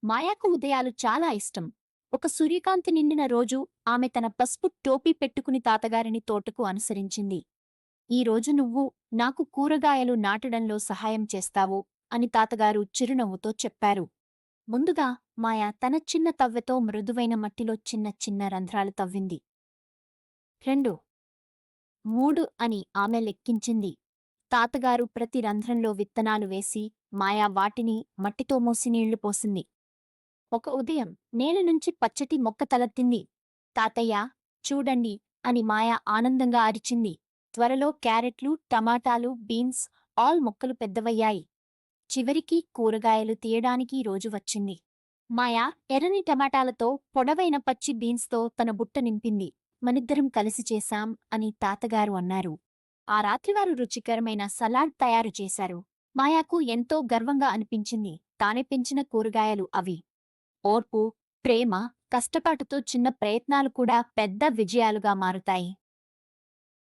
మాయాకు ఉదయాలు చాలా ఇష్టం. ఒక సూర్యకాంతి నిండిన రోజు ఆమె తన పసుపు టోపీ పెట్టుకుని తాతగారిని తోటకు అనుసరించింది. "ఈ రోజు నువ్వు నాకు కూరగాయలు నాటడంలో సహాయం చేస్తావు" అని తాతగారు చిరునవ్వుతో చెప్పారు. ముందుగా మాయ తన చిన్న తవ్వెతో మృదువైన మట్టిలో చిన్న చిన్న రంధ్రాలు తవ్వింది. 2, 3 అని ఆమె లెక్కించింది. తాతగారు ప్రతి రంధ్రంలో విత్తనాలు వేసి మాయా వాటిని మట్టితో మోసి నీళ్లు పోసింది. ఒక ఉదయం నేల నుంచి పచ్చటి మొక్క తలెత్తింది. తాతయ్యా, చూడండి అని మాయ ఆనందంగా అరిచింది. త్వరలో క్యారెట్లు, టమాటాలు, బీన్స్, ఆల్ మొక్కలు పెద్దవయ్యాయి. చివరికి కూరగాయలు తీయడానికి రోజు వచ్చింది. మాయ ఎర్రని టమాటాలతో, పొడవైన పచ్చి బీన్స్తో తన బుట్ట నింపింది. మనిద్దరం కలిసి చేశాం అని తాతగారు అన్నారు. ఆ రాత్రివారు రుచికరమైన సలాడ్ తయారు చేశారు. మాయాకు ఎంతో గర్వంగా అనిపించింది. తానే పెంచిన కూరగాయలు అవి. ఓర్పు, ప్రేమ, కష్టపాటుతో చిన్న ప్రయత్నాలు కూడా పెద్ద విజయాలుగా మారుతాయి.